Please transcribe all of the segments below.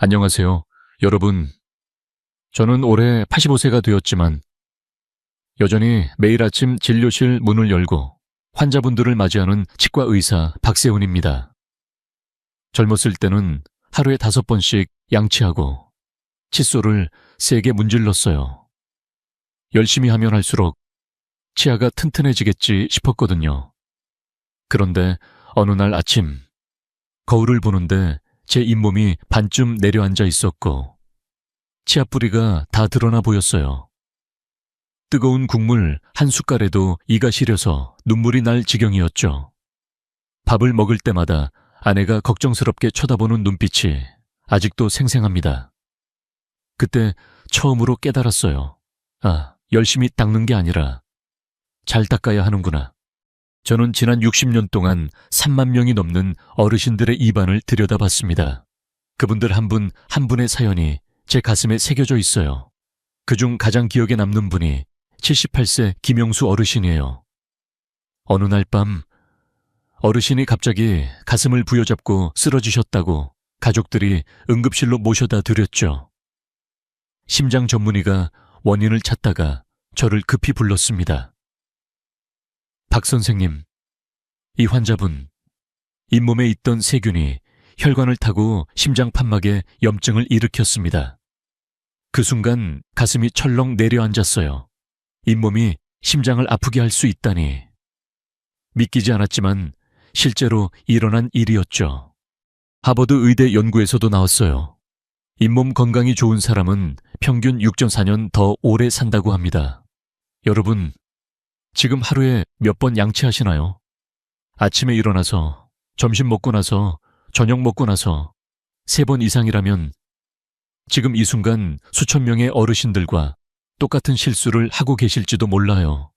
안녕하세요. 여러분, 저는 올해 85세가 되었지만 여전히 매일 아침 진료실 문을 열고 환자분들을 맞이하는 치과 의사 박세훈입니다. 젊었을 때는 하루에 5번씩 양치하고 칫솔을 세게 문질렀어요. 열심히 하면 할수록 치아가 튼튼해지겠지 싶었거든요. 그런데 어느 날 아침 거울을 보는데 제 잇몸이 반쯤 내려앉아 있었고 치아 뿌리가 다 드러나 보였어요. 뜨거운 국물 한 숟갈에도 이가 시려서 눈물이 날 지경이었죠. 밥을 먹을 때마다 아내가 걱정스럽게 쳐다보는 눈빛이 아직도 생생합니다. 그때 처음으로 깨달았어요. 열심히 닦는 게 아니라 잘 닦아야 하는구나. 저는 지난 60년 동안 3만 명이 넘는 어르신들의 입안을 들여다봤습니다. 그분들 한 분 한 분의 사연이 제 가슴에 새겨져 있어요. 그중 가장 기억에 남는 분이 78세 김영수 어르신이에요. 어느 날 밤 어르신이 갑자기 가슴을 부여잡고 쓰러지셨다고 가족들이 응급실로 모셔다 드렸죠. 심장 전문의가 원인을 찾다가 저를 급히 불렀습니다. 박 선생님, 이 환자분, 잇몸에 있던 세균이 혈관을 타고 심장 판막에 염증을 일으켰습니다. 그 순간 가슴이 철렁 내려앉았어요. 잇몸이 심장을 아프게 할 수 있다니. 믿기지 않았지만 실제로 일어난 일이었죠. 하버드 의대 연구에서도 나왔어요. 잇몸 건강이 좋은 사람은 평균 6.4년 더 오래 산다고 합니다. 여러분, 지금 하루에 몇 번 양치하시나요? 아침에 일어나서, 점심 먹고 나서, 저녁 먹고 나서 3번 이상이라면 지금 이 순간 수천 명의 어르신들과 똑같은 실수를 하고 계실지도 몰라요.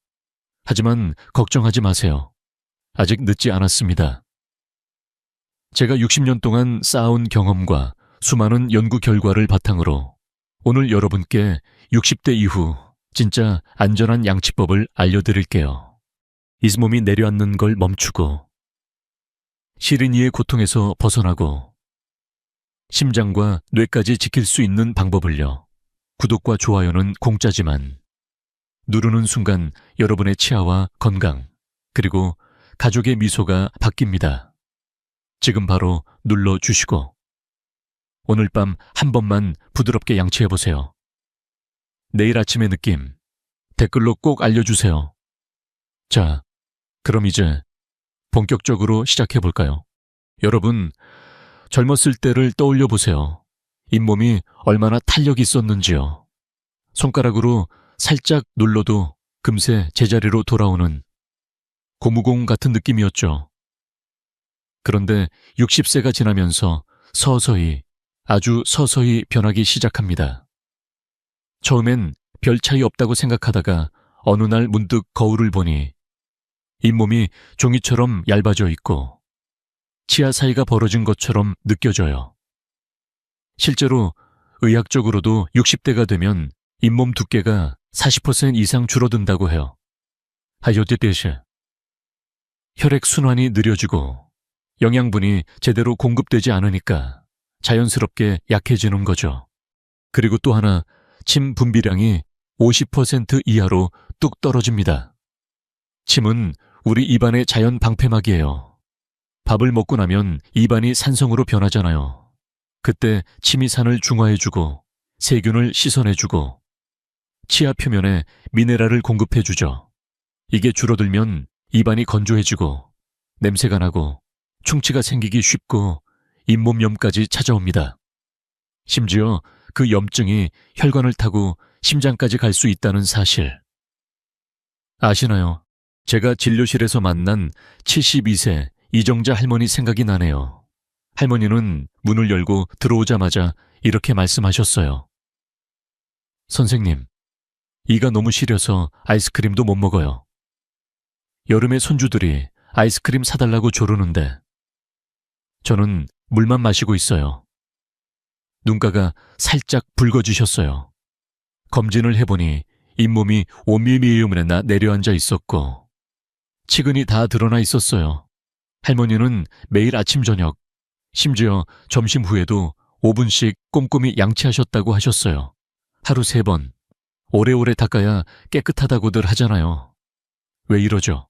하지만 걱정하지 마세요. 아직 늦지 않았습니다. 제가 60년 동안 쌓아온 경험과 수많은 연구 결과를 바탕으로 오늘 여러분께 60대 이후 진짜 안전한 양치법을 알려드릴게요. 잇몸이 내려앉는 걸 멈추고 시린 이의 고통에서 벗어나고 심장과 뇌까지 지킬 수 있는 방법을요. 구독과 좋아요는 공짜지만 누르는 순간 여러분의 치아와 건강 그리고 가족의 미소가 바뀝니다. 지금 바로 눌러주시고 오늘 밤 한 번만 부드럽게 양치해보세요. 내일 아침의 느낌 댓글로 꼭 알려주세요. 자, 그럼 이제 본격적으로 시작해볼까요? 여러분, 젊었을 때를 떠올려 보세요. 잇몸이 얼마나 탄력이 있었는지요. 손가락으로 살짝 눌러도 금세 제자리로 돌아오는 고무공 같은 느낌이었죠. 그런데 60세가 지나면서 서서히, 아주 서서히 변하기 시작합니다. 처음엔 별 차이 없다고 생각하다가 어느 날 문득 거울을 보니 잇몸이 종이처럼 얇아져 있고 치아 사이가 벌어진 것처럼 느껴져요. 실제로 의학적으로도 60대가 되면 잇몸 두께가 40% 이상 줄어든다고 해요. 하요데데시. 혈액 순환이 느려지고 영양분이 제대로 공급되지 않으니까 자연스럽게 약해지는 거죠. 그리고 또 하나, 침 분비량이 50% 이하로 뚝 떨어집니다. 침은 우리 입안의 자연 방패막이에요. 밥을 먹고 나면 입안이 산성으로 변하잖아요. 그때 침이 산을 중화해주고 세균을 씻어내주고 치아 표면에 미네랄을 공급해주죠. 이게 줄어들면 입안이 건조해지고 냄새가 나고 충치가 생기기 쉽고 잇몸염까지 찾아옵니다. 심지어 그 염증이 혈관을 타고 심장까지 갈 수 있다는 사실. 아시나요? 제가 진료실에서 만난 72세 이정자 할머니 생각이 나네요. 할머니는 문을 열고 들어오자마자 이렇게 말씀하셨어요. 선생님, 이가 너무 시려서 아이스크림도 못 먹어요. 여름에 손주들이 아이스크림 사달라고 조르는데 저는 물만 마시고 있어요. 눈가가 살짝 붉어지셨어요. 검진을 해보니 잇몸이 5mm나 내려앉아 있었고 치근이 다 드러나 있었어요. 할머니는 매일 아침 저녁, 심지어 점심 후에도 5분씩 꼼꼼히 양치하셨다고 하셨어요. 하루 3번. 오래오래 닦아야 깨끗하다고들 하잖아요. 왜 이러죠?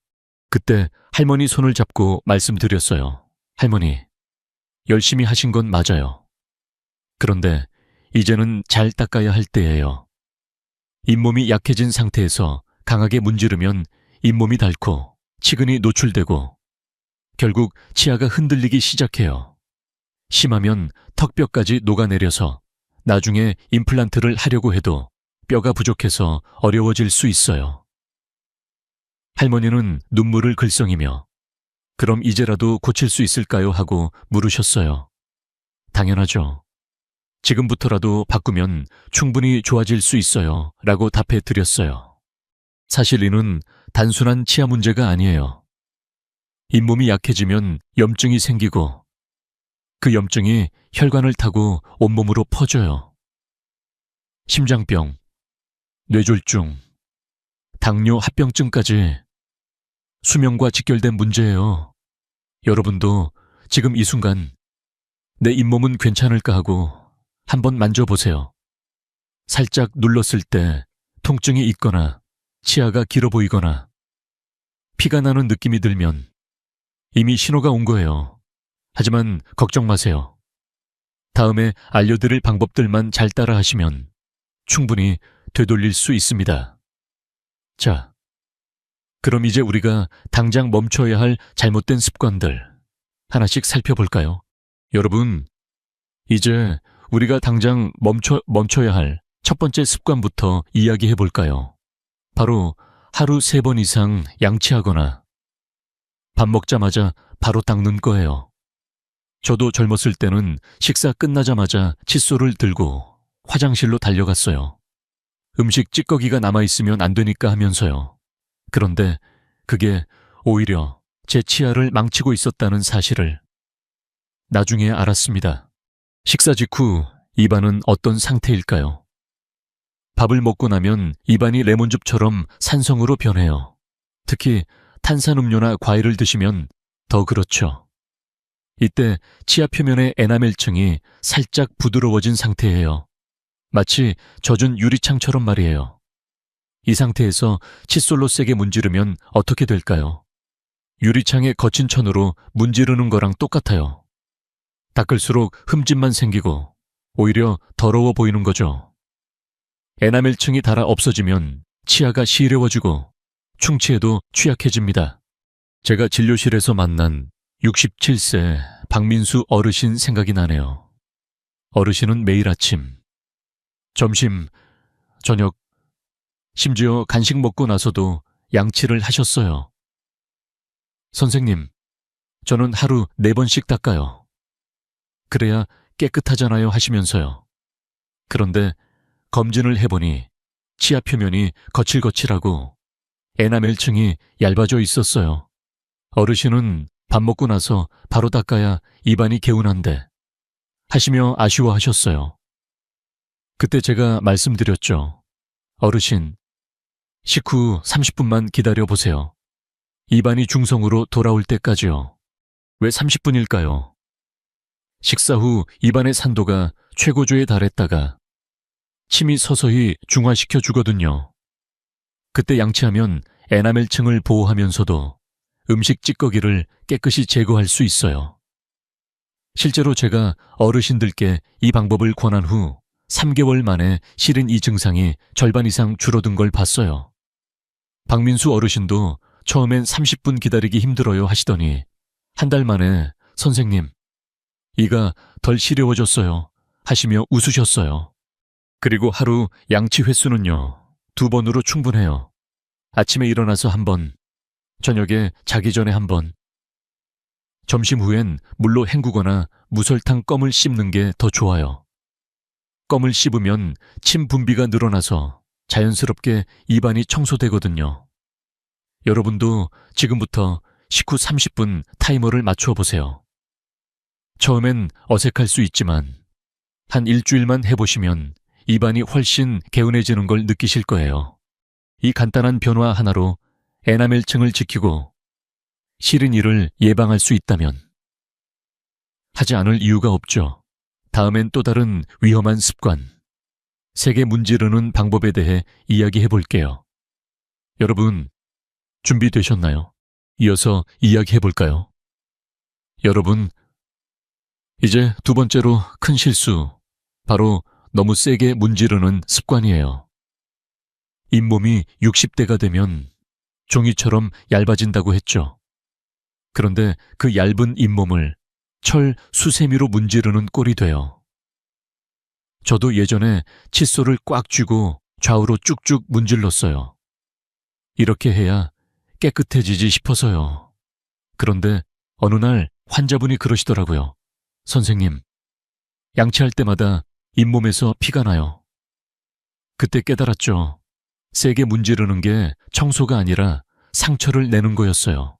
그때 할머니 손을 잡고 말씀드렸어요. 할머니, 열심히 하신 건 맞아요. 그런데 이제는 잘 닦아야 할 때예요. 잇몸이 약해진 상태에서 강하게 문지르면 잇몸이 닳고 치근이 노출되고 결국 치아가 흔들리기 시작해요. 심하면 턱뼈까지 녹아내려서 나중에 임플란트를 하려고 해도 뼈가 부족해서 어려워질 수 있어요. 할머니는 눈물을 글썽이며 그럼 이제라도 고칠 수 있을까요? 하고 물으셨어요. 당연하죠. 지금부터라도 바꾸면 충분히 좋아질 수 있어요. 라고 답해 드렸어요. 사실 이는 단순한 치아 문제가 아니에요. 잇몸이 약해지면 염증이 생기고 그 염증이 혈관을 타고 온몸으로 퍼져요. 심장병, 뇌졸중, 당뇨 합병증까지 수명과 직결된 문제예요. 여러분도 지금 이 순간 내 잇몸은 괜찮을까 하고 한번 만져보세요. 살짝 눌렀을 때 통증이 있거나 치아가 길어 보이거나 피가 나는 느낌이 들면 이미 신호가 온 거예요. 하지만 걱정 마세요. 다음에 알려드릴 방법들만 잘 따라 하시면 충분히 되돌릴 수 있습니다. 자, 그럼 이제 우리가 당장 멈춰야 할 잘못된 습관들 하나씩 살펴볼까요? 여러분, 이제 우리가 당장 멈춰야 할 첫 번째 습관부터 이야기해 볼까요? 바로 하루 3번 이상 양치하거나 밥 먹자마자 바로 닦는 거예요. 저도 젊었을 때는 식사 끝나자마자 칫솔을 들고 화장실로 달려갔어요. 음식 찌꺼기가 남아있으면 안 되니까 하면서요. 그런데 그게 오히려 제 치아를 망치고 있었다는 사실을 나중에 알았습니다. 식사 직후 입안은 어떤 상태일까요? 밥을 먹고 나면 입안이 레몬즙처럼 산성으로 변해요. 특히 탄산음료나 과일을 드시면 더 그렇죠. 이때 치아 표면의 에나멜층이 살짝 부드러워진 상태예요. 마치 젖은 유리창처럼 말이에요. 이 상태에서 칫솔로 세게 문지르면 어떻게 될까요? 유리창의 거친 천으로 문지르는 거랑 똑같아요. 닦을수록 흠집만 생기고 오히려 더러워 보이는 거죠. 에나멜층이 닳아 없어지면 치아가 시려워지고 충치에도 취약해집니다. 제가 진료실에서 만난 67세 박민수 어르신 생각이 나네요. 어르신은 매일 아침, 점심, 저녁, 심지어 간식 먹고 나서도 양치를 하셨어요. 선생님, 저는 하루 4번씩 닦아요. 그래야 깨끗하잖아요 하시면서요. 그런데 검진을 해보니 치아 표면이 거칠거칠하고 에나멜층이 얇아져 있었어요. 어르신은 밥 먹고 나서 바로 닦아야 입안이 개운한데 하시며 아쉬워하셨어요. 그때 제가 말씀드렸죠. 어르신, 식후 30분만 기다려보세요. 입안이 중성으로 돌아올 때까지요. 왜 30분일까요? 식사 후 입안의 산도가 최고조에 달했다가 침이 서서히 중화시켜 주거든요. 그때 양치하면 에나멜층을 보호하면서도 음식 찌꺼기를 깨끗이 제거할 수 있어요. 실제로 제가 어르신들께 이 방법을 권한 후 3개월 만에 실은 이 증상이 절반 이상 줄어든 걸 봤어요. 박민수 어르신도 처음엔 30분 기다리기 힘들어요 하시더니 한 달 만에 선생님, 이가 덜 시려워졌어요 하시며 웃으셨어요. 그리고 하루 양치 횟수는요, 2번으로 충분해요. 아침에 일어나서 1번, 저녁에 자기 전에 1번. 점심 후엔 물로 헹구거나 무설탕 껌을 씹는 게 더 좋아요. 껌을 씹으면 침 분비가 늘어나서 자연스럽게 입안이 청소되거든요. 여러분도 지금부터 식후 30분 타이머를 맞춰 보세요. 처음엔 어색할 수 있지만 한 일주일만 해보시면 입안이 훨씬 개운해지는 걸 느끼실 거예요. 이 간단한 변화 하나로 에나멜층을 지키고 싫은 일을 예방할 수 있다면 하지 않을 이유가 없죠. 다음엔 또 다른 위험한 습관, 세게 문지르는 방법에 대해 이야기해 볼게요. 여러분, 준비되셨나요? 이어서 이야기해 볼까요? 여러분, 이제 두 번째로 큰 실수, 바로 너무 세게 문지르는 습관이에요. 잇몸이 60대가 되면 종이처럼 얇아진다고 했죠. 그런데 그 얇은 잇몸을 철 수세미로 문지르는 꼴이 돼요. 저도 예전에 칫솔을 꽉 쥐고 좌우로 쭉쭉 문질렀어요. 이렇게 해야 깨끗해지지 싶어서요. 그런데 어느 날 환자분이 그러시더라고요. 선생님, 양치할 때마다 잇몸에서 피가 나요. 그때 깨달았죠. 세게 문지르는 게 청소가 아니라 상처를 내는 거였어요.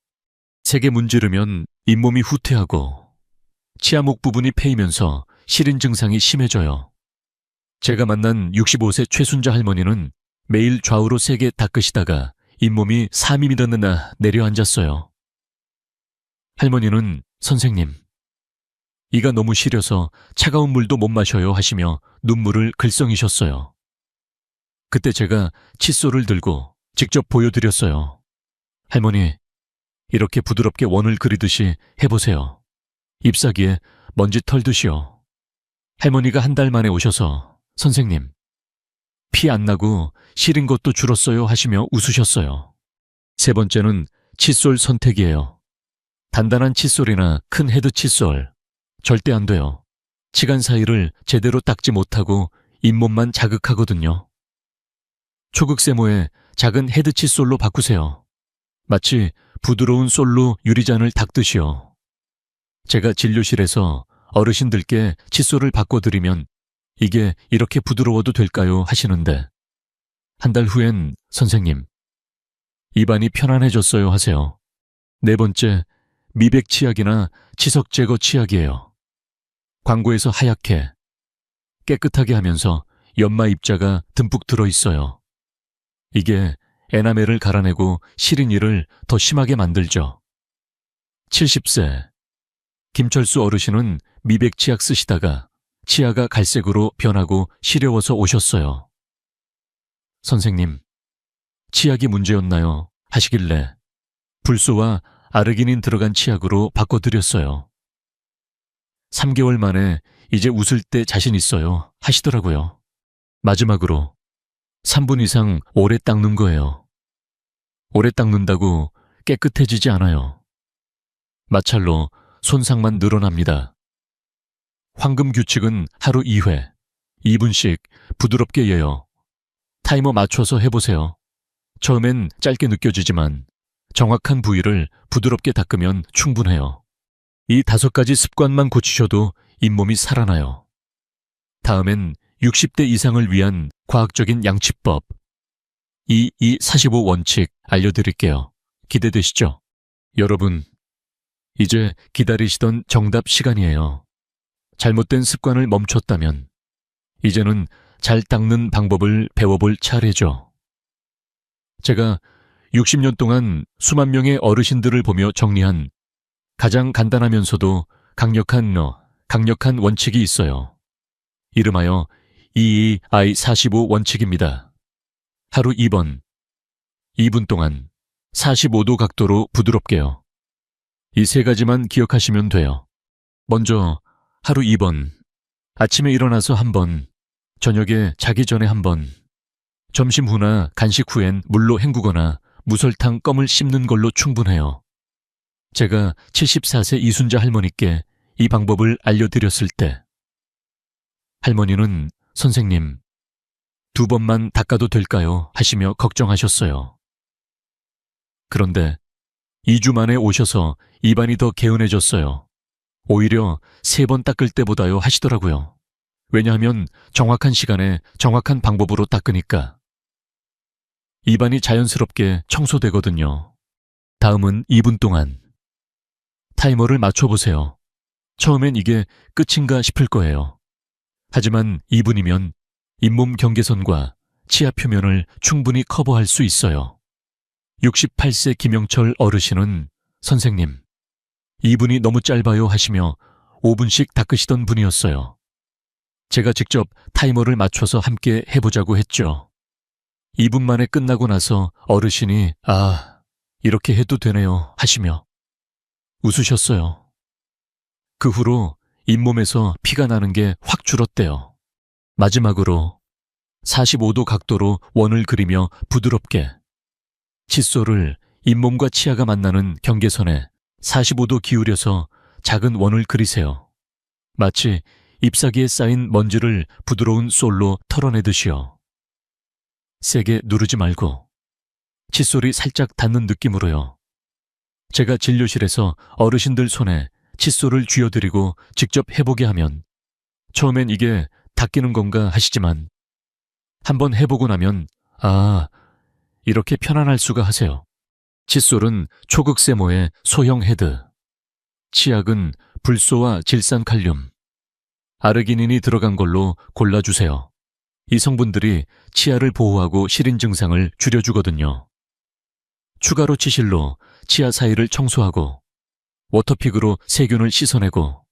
세게 문지르면 잇몸이 후퇴하고 치아목 부분이 패이면서 시린 증상이 심해져요. 제가 만난 65세 최순자 할머니는 매일 좌우로 세게 닦으시다가 잇몸이 3mm나 내려앉았어요. 할머니는 선생님, 이가 너무 시려서 차가운 물도 못 마셔요 하시며 눈물을 글썽이셨어요. 그때 제가 칫솔을 들고 직접 보여드렸어요. 할머니, 이렇게 부드럽게 원을 그리듯이 해보세요. 잎사귀에 먼지 털듯이요. 할머니가 한 달 만에 오셔서 선생님, 피 안 나고 시린 것도 줄었어요 하시며 웃으셨어요. 세 번째는 칫솔 선택이에요. 단단한 칫솔이나 큰 헤드 칫솔, 절대 안 돼요. 치간 사이를 제대로 닦지 못하고 잇몸만 자극하거든요. 초극세모에 작은 헤드 칫솔로 바꾸세요. 마치 부드러운 솔로 유리잔을 닦듯이요. 제가 진료실에서 어르신들께 칫솔을 바꿔드리면 이게 이렇게 부드러워도 될까요? 하시는데 한 달 후엔 선생님, 입안이 편안해졌어요 하세요. 네 번째, 미백 치약이나 치석 제거 치약이에요. 광고에서 하얗게, 깨끗하게 하면서 연마 입자가 듬뿍 들어있어요. 이게 에나멜을 갈아내고 시린 이를 더 심하게 만들죠. 70세, 김철수 어르신은 미백 치약 쓰시다가 치아가 갈색으로 변하고 시려워서 오셨어요. 선생님, 치약이 문제였나요? 하시길래 불소와 아르기닌 들어간 치약으로 바꿔드렸어요. 3개월 만에 이제 웃을 때 자신 있어요 하시더라고요. 마지막으로 3분 이상 오래 닦는 거예요. 오래 닦는다고 깨끗해지지 않아요. 마찰로 손상만 늘어납니다. 황금 규칙은 하루 2회, 2분씩 부드럽게 예요. 타이머 맞춰서 해보세요. 처음엔 짧게 느껴지지만 정확한 부위를 부드럽게 닦으면 충분해요. 이 5가지 습관만 고치셔도 잇몸이 살아나요. 다음엔 60대 이상을 위한 과학적인 양치법 2245 원칙 알려드릴게요. 기대되시죠? 여러분, 이제 기다리시던 정답 시간이에요. 잘못된 습관을 멈췄다면 이제는 잘 닦는 방법을 배워볼 차례죠. 제가 60년 동안 수만 명의 어르신들을 보며 정리한 가장 간단하면서도 강력한 원칙이 있어요. 이름하여 EEI45 원칙입니다. 하루 2번, 2분 동안 45도 각도로 부드럽게요. 이 3가지만 기억하시면 돼요. 먼저 하루 2번, 아침에 일어나서 1번, 저녁에 자기 전에 1번, 점심 후나 간식 후엔 물로 헹구거나 무설탕 껌을 씹는 걸로 충분해요. 제가 74세 이순자 할머니께 이 방법을 알려드렸을 때 할머니는 선생님, 2번만 닦아도 될까요? 하시며 걱정하셨어요. 그런데 2주 만에 오셔서 입안이 더 개운해졌어요. 오히려 3번 닦을 때보다요 하시더라고요. 왜냐하면 정확한 시간에 정확한 방법으로 닦으니까. 입안이 자연스럽게 청소되거든요. 다음은 2분 동안. 타이머를 맞춰보세요. 처음엔 이게 끝인가 싶을 거예요. 하지만 2분이면 잇몸 경계선과 치아 표면을 충분히 커버할 수 있어요. 68세 김영철 어르신은 선생님, 2분이 너무 짧아요 하시며 5분씩 닦으시던 분이었어요. 제가 직접 타이머를 맞춰서 함께 해보자고 했죠. 2분 만에 끝나고 나서 어르신이 이렇게 해도 되네요 하시며 웃으셨어요. 그 후로 잇몸에서 피가 나는 게 확 줄었대요. 마지막으로 45도 각도로 원을 그리며 부드럽게 칫솔을 잇몸과 치아가 만나는 경계선에 45도 기울여서 작은 원을 그리세요. 마치 잎사귀에 쌓인 먼지를 부드러운 솔로 털어내듯이요. 세게 누르지 말고 칫솔이 살짝 닿는 느낌으로요. 제가 진료실에서 어르신들 손에 칫솔을 쥐어드리고 직접 해보게 하면 처음엔 이게 닦이는 건가 하시지만 한번 해보고 나면 이렇게 편안할 수가 하세요. 칫솔은 초극세모의 소형 헤드, 치약은 불소와 질산칼륨, 아르기닌이 들어간 걸로 골라주세요. 이 성분들이 치아를 보호하고 시린 증상을 줄여주거든요. 추가로 치실로 치아 사이를 청소하고 워터픽으로 세균을 씻어내고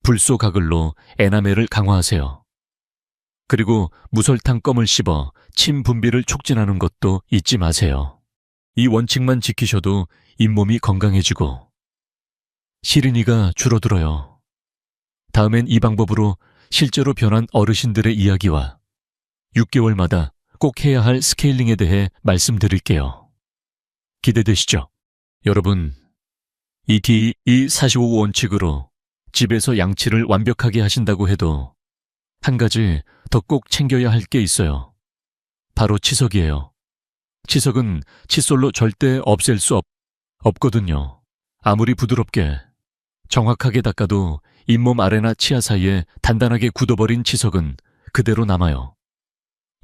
불소 가글로 에나멜을 강화하세요. 그리고 무설탕 껌을 씹어 침 분비를 촉진하는 것도 잊지 마세요. 이 원칙만 지키셔도 잇몸이 건강해지고 시린이가 줄어들어요. 다음엔 이 방법으로 실제로 변한 어르신들의 이야기와 6개월마다 꼭 해야 할 스케일링에 대해 말씀드릴게요. 기대되시죠? 여러분, ETE 45 원칙으로 집에서 양치를 완벽하게 하신다고 해도 한 가지 더 꼭 챙겨야 할 게 있어요. 바로 치석이에요. 치석은 칫솔로 절대 없앨 수 없거든요. 아무리 부드럽게 정확하게 닦아도 잇몸 아래나 치아 사이에 단단하게 굳어버린 치석은 그대로 남아요.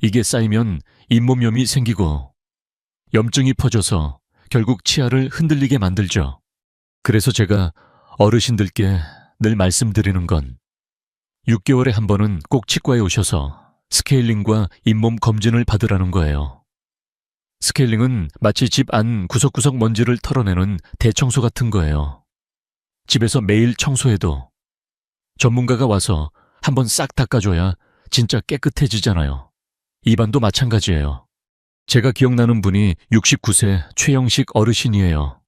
이게 쌓이면 잇몸염이 생기고 염증이 퍼져서 결국 치아를 흔들리게 만들죠. 그래서 제가 어르신들께 늘 말씀드리는 건 6개월에 한 번은 꼭 치과에 오셔서 스케일링과 잇몸 검진을 받으라는 거예요. 스케일링은 마치 집 안 구석구석 먼지를 털어내는 대청소 같은 거예요. 집에서 매일 청소해도 전문가가 와서 한번 싹 닦아줘야 진짜 깨끗해지잖아요. 입안도 마찬가지예요. 제가 기억나는 분이 69세 최영식 어르신이에요.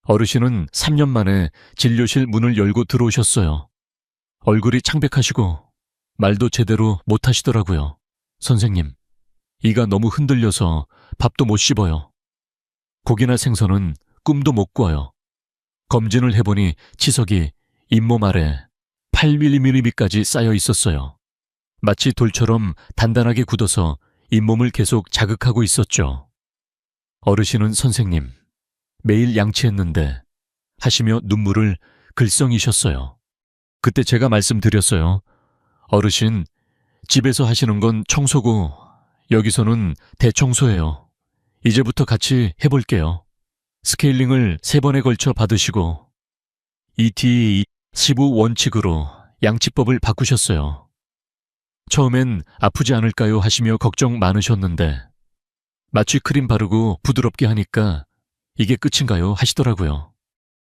어르신은 3년 만에 진료실 문을 열고 들어오셨어요. 얼굴이 창백하시고 말도 제대로 못하시더라고요. 선생님, 이가 너무 흔들려서 밥도 못 씹어요. 고기나 생선은 꿈도 못 꿔요. 검진을 해보니 치석이 잇몸 아래 8mm까지 쌓여 있었어요. 마치 돌처럼 단단하게 굳어서 잇몸을 계속 자극하고 있었죠. 어르신은 선생님, 매일 양치했는데 하시며 눈물을 글썽이셨어요. 그때 제가 말씀드렸어요. 어르신, 집에서 하시는 건 청소고 여기서는 대청소예요. 이제부터 같이 해볼게요. 스케일링을 3번에 걸쳐 받으시고 ETE 15 원칙으로 양치법을 바꾸셨어요. 처음엔 아프지 않을까요 하시며 걱정 많으셨는데 마취 크림 바르고 부드럽게 하니까 이게 끝인가요 하시더라고요.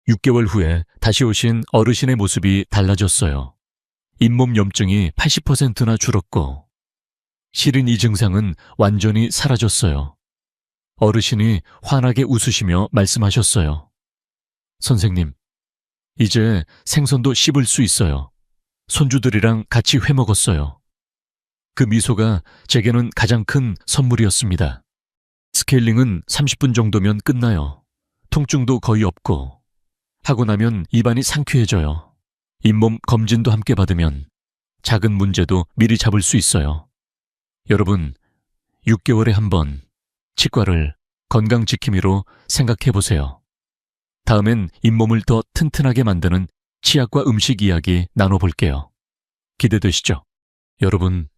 6개월 후에 다시 오신 어르신의 모습이 달라졌어요. 잇몸 염증이 80%나 줄었고 시린 이 증상은 완전히 사라졌어요. 어르신이 환하게 웃으시며 말씀하셨어요. 선생님, 이제 생선도 씹을 수 있어요. 손주들이랑 같이 회 먹었어요. 그 미소가 제게는 가장 큰 선물이었습니다. 스케일링은 30분 정도면 끝나요. 통증도 거의 없고 하고 나면 입안이 상쾌해져요. 잇몸 검진도 함께 받으면 작은 문제도 미리 잡을 수 있어요. 여러분, 6개월에 한 번 치과를 건강지킴이로 생각해보세요. 다음엔 잇몸을 더 튼튼하게 만드는 치약과 음식 이야기 나눠볼게요. 기대되시죠? 여러분,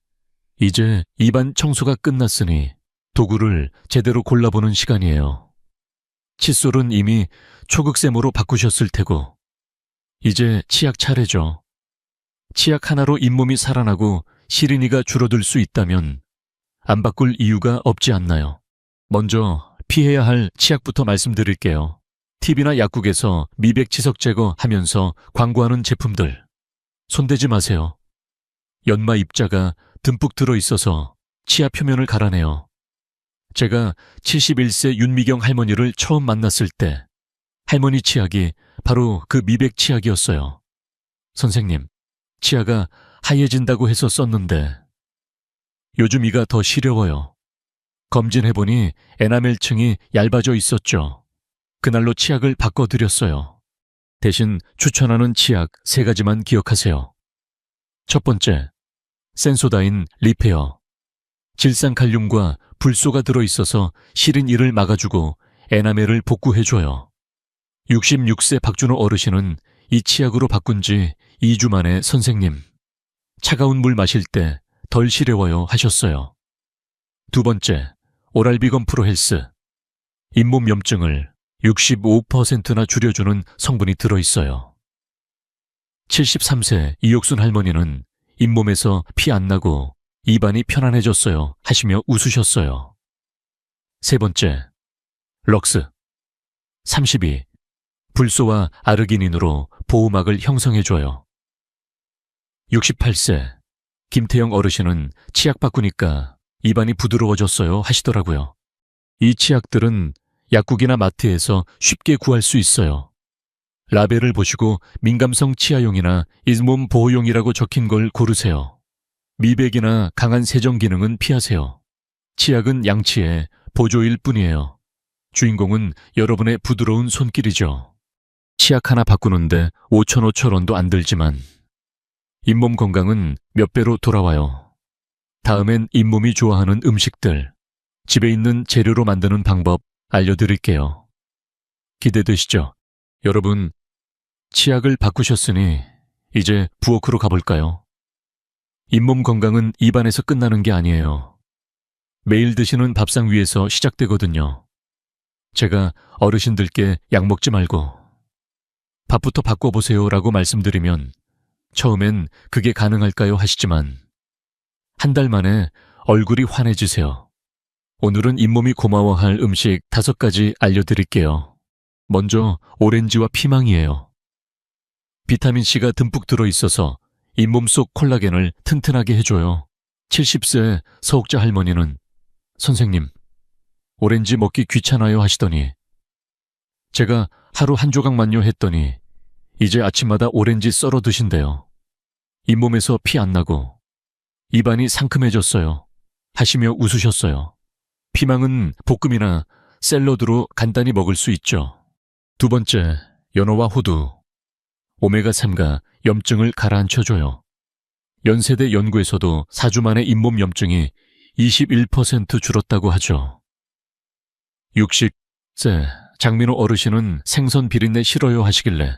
이제 입안 청소가 끝났으니 도구를 제대로 골라보는 시간이에요. 칫솔은 이미 초극세모로 바꾸셨을 테고 이제 치약 차례죠. 치약 하나로 잇몸이 살아나고 시린이가 줄어들 수 있다면 안 바꿀 이유가 없지 않나요? 먼저 피해야 할 치약부터 말씀드릴게요. TV나 약국에서 미백 치석 제거하면서 광고하는 제품들 손대지 마세요. 연마 입자가 듬뿍 들어있어서 치아 표면을 갈아내요. 제가 71세 윤미경 할머니를 처음 만났을 때 할머니 치약이 바로 그 미백 치약이었어요. 선생님, 치아가 하얘진다고 해서 썼는데 요즘 이가 더 시려워요. 검진해보니 에나멜층이 얇아져 있었죠. 그날로 치약을 바꿔드렸어요. 대신 추천하는 치약 3가지만 기억하세요. 첫 번째, 센소다인 리페어. 질산칼륨과 불소가 들어있어서 시린 이를 막아주고 에나멜을 복구해줘요. 66세 박준호 어르신은 이 치약으로 바꾼 지 2주 만에 선생님, 차가운 물 마실 때 덜 시려워요 하셨어요. 두 번째, 오랄비건 프로헬스. 잇몸 염증을 65%나 줄여주는 성분이 들어있어요. 73세 이옥순 할머니는 잇몸에서 피 안 나고 입안이 편안해졌어요 하시며 웃으셨어요. 세 번째, 럭스. 32. 불소와 아르기닌으로 보호막을 형성해줘요. 68세 김태영 어르신은 치약 바꾸니까 입안이 부드러워졌어요 하시더라고요. 이 치약들은 약국이나 마트에서 쉽게 구할 수 있어요. 라벨을 보시고 민감성 치아용이나 잇몸 보호용이라고 적힌 걸 고르세요. 미백이나 강한 세정 기능은 피하세요. 치약은 양치에 보조일 뿐이에요. 주인공은 여러분의 부드러운 손길이죠. 치약 하나 바꾸는데 5,500원도 안 들지만 잇몸 건강은 몇 배로 돌아와요. 다음엔 잇몸이 좋아하는 음식들, 집에 있는 재료로 만드는 방법 알려드릴게요. 기대되시죠? 여러분, 치약을 바꾸셨으니 이제 부엌으로 가볼까요? 잇몸 건강은 입안에서 끝나는 게 아니에요. 매일 드시는 밥상 위에서 시작되거든요. 제가 어르신들께 약 먹지 말고 밥부터 바꿔보세요 라고 말씀드리면 처음엔 그게 가능할까요 하시지만 한 달 만에 얼굴이 환해지세요. 오늘은 잇몸이 고마워할 음식 5가지 알려드릴게요. 먼저 오렌지와 피망이에요. 비타민C가 듬뿍 들어있어서 잇몸 속 콜라겐을 튼튼하게 해줘요. 70세 서옥자 할머니는 선생님, 오렌지 먹기 귀찮아요 하시더니 제가 하루 한 조각만요 했더니 이제 아침마다 오렌지 썰어 드신대요. 잇몸에서 피 안 나고 입안이 상큼해졌어요 하시며 웃으셨어요. 피망은 볶음이나 샐러드로 간단히 먹을 수 있죠. 두 번째, 연어와 호두. 오메가3가 염증을 가라앉혀줘요. 연세대 연구에서도 4주 만에 잇몸 염증이 21% 줄었다고 하죠. 60세 장민호 어르신은 생선 비린내 싫어요 하시길래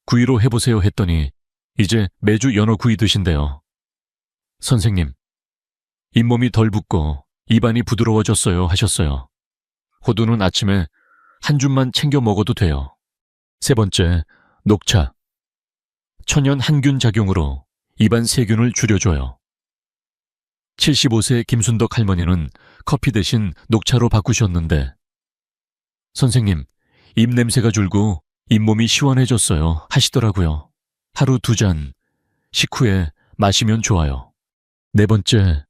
구이로 해보세요 했더니 이제 매주 연어 구이 드신대요. 선생님, 잇몸이 덜 붓고 입안이 부드러워졌어요 하셨어요. 호두는 아침에 한 줌만 챙겨 먹어도 돼요. 세 번째, 녹차. 천연 항균 작용으로 입안 세균을 줄여줘요. 75세 김순덕 할머니는 커피 대신 녹차로 바꾸셨는데 선생님, 입 냄새가 줄고 잇몸이 시원해졌어요 하시더라고요. 하루 2잔, 식후에 마시면 좋아요. 네 번째,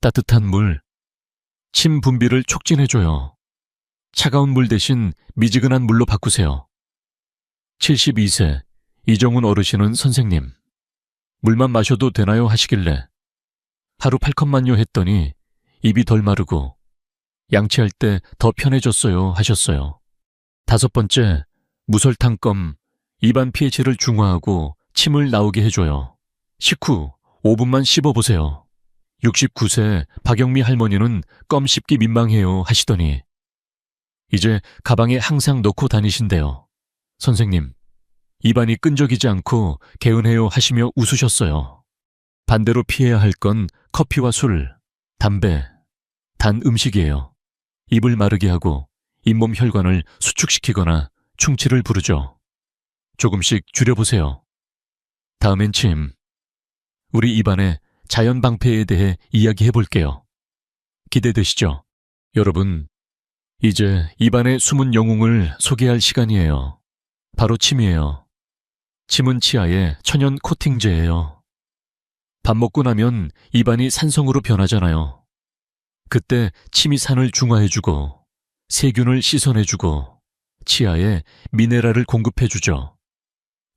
따뜻한 물. 침 분비를 촉진해줘요. 차가운 물 대신 미지근한 물로 바꾸세요. 72세 이정훈 어르신은 선생님, 물만 마셔도 되나요 하시길래 하루 8컵만요 했더니 입이 덜 마르고 양치할 때 더 편해졌어요 하셨어요. 5번째, 무설탕껌. 입안 pH를 중화하고 침을 나오게 해줘요. 식후 5분만 씹어보세요. 69세 박영미 할머니는 껌 씹기 민망해요 하시더니 이제 가방에 항상 넣고 다니신대요. 선생님, 입안이 끈적이지 않고 개운해요 하시며 웃으셨어요. 반대로 피해야 할 건 커피와 술, 담배, 단 음식이에요. 입을 마르게 하고 잇몸 혈관을 수축시키거나 충치를 부르죠. 조금씩 줄여보세요. 다음엔 침. 우리 입안의 자연 방패에 대해 이야기해볼게요. 기대되시죠? 여러분, 이제 입안의 숨은 영웅을 소개할 시간이에요. 바로 침이에요. 침은 치아의 천연 코팅제예요. 밥 먹고 나면 입안이 산성으로 변하잖아요. 그때 침이 산을 중화해주고 세균을 씻어내주고 치아에 미네랄을 공급해주죠.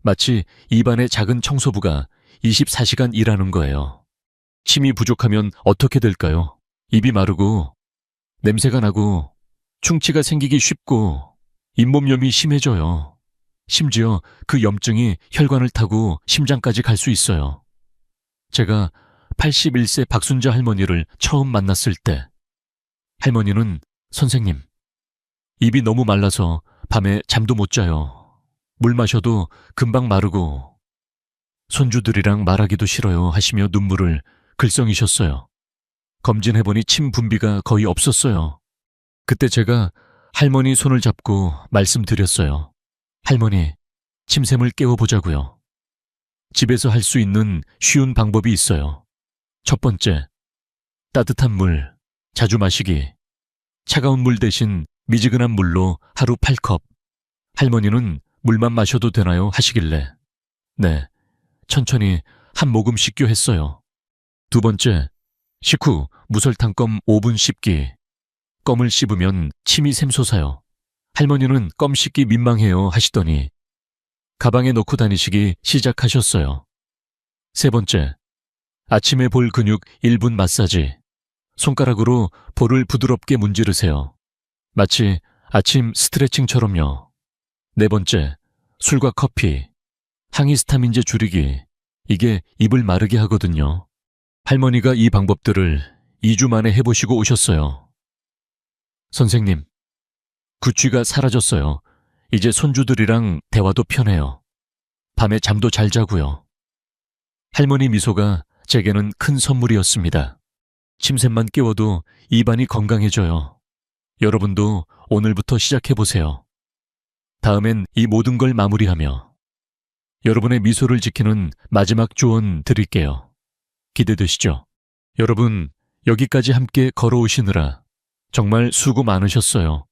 마치 입안의 작은 청소부가 24시간 일하는 거예요. 침이 부족하면 어떻게 될까요? 입이 마르고 냄새가 나고 충치가 생기기 쉽고 잇몸염이 심해져요. 심지어 그 염증이 혈관을 타고 심장까지 갈 수 있어요. 제가 81세 박순자 할머니를 처음 만났을 때 할머니는 선생님, 입이 너무 말라서 밤에 잠도 못 자요. 물 마셔도 금방 마르고 손주들이랑 말하기도 싫어요 하시며 눈물을 글썽이셨어요. 검진해보니 침 분비가 거의 없었어요. 그때 제가 할머니 손을 잡고 말씀드렸어요. 할머니, 침샘을 깨워보자고요. 집에서 할 수 있는 쉬운 방법이 있어요. 첫 번째, 따뜻한 물, 자주 마시기. 차가운 물 대신 미지근한 물로 하루 8컵. 할머니는 물만 마셔도 되나요? 하시길래 네, 천천히 한 모금씩 했어요. 두 번째, 식후 무설탕 껌 5분 씹기. 껌을 씹으면 침이 샘솟아요. 할머니는 껌 씹기 민망해요 하시더니 가방에 넣고 다니시기 시작하셨어요. 세 번째, 아침에 볼 근육 1분 마사지. 손가락으로 볼을 부드럽게 문지르세요. 마치 아침 스트레칭처럼요. 네 번째, 술과 커피, 항히스타민제 줄이기. 이게 입을 마르게 하거든요. 할머니가 이 방법들을 2주 만에 해보시고 오셨어요. 선생님, 구취가 사라졌어요. 이제 손주들이랑 대화도 편해요. 밤에 잠도 잘 자고요. 할머니 미소가 제게는 큰 선물이었습니다. 침샘만 깨워도 입안이 건강해져요. 여러분도 오늘부터 시작해보세요. 다음엔 이 모든 걸 마무리하며 여러분의 미소를 지키는 마지막 조언 드릴게요. 기대되시죠? 여러분, 여기까지 함께 걸어오시느라 정말 수고 많으셨어요.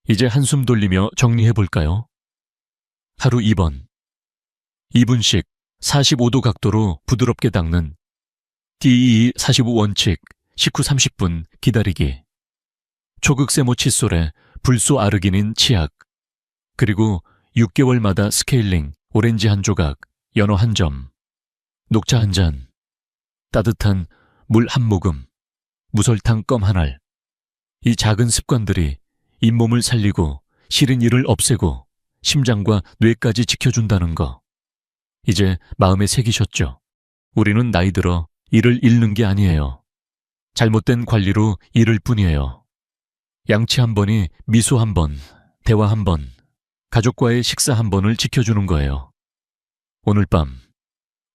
이제 한숨 돌리며 정리해볼까요? 하루 2번. 2분씩 45도 각도로 부드럽게 닦는 DEE 45원칙 식후 30분 기다리기. 초극세모 칫솔에 불소 아르기닌 치약. 그리고 6개월마다 스케일링 오렌지 한 조각, 연어 한 점, 녹차 한 잔, 따뜻한 물 한 모금, 무설탕 껌 한 알. 이 작은 습관들이 잇몸을 살리고 시린 일을 없애고 심장과 뇌까지 지켜준다는 거. 이제 마음에 새기셨죠? 우리는 나이 들어 이를 잃는 게 아니에요. 잘못된 관리로 잃을 뿐이에요. 양치 한 번이 미소 한 번, 대화 한 번, 가족과의 식사 한 번을 지켜주는 거예요. 오늘 밤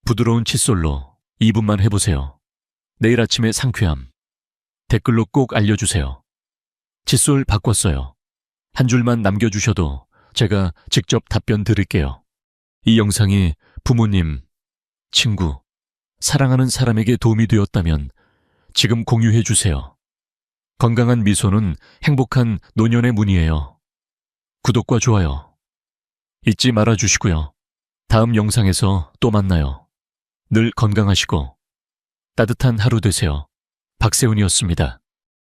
부드러운 칫솔로 2분만 해보세요. 내일 아침에 상쾌함. 댓글로 꼭 알려주세요. 칫솔 바꿨어요. 한 줄만 남겨주셔도 제가 직접 답변 드릴게요. 이 영상이 부모님, 친구, 사랑하는 사람에게 도움이 되었다면 지금 공유해주세요. 건강한 미소는 행복한 노년의 문이에요. 구독과 좋아요 잊지 말아주시고요. 다음 영상에서 또 만나요. 늘 건강하시고 따뜻한 하루 되세요. 박세훈이었습니다.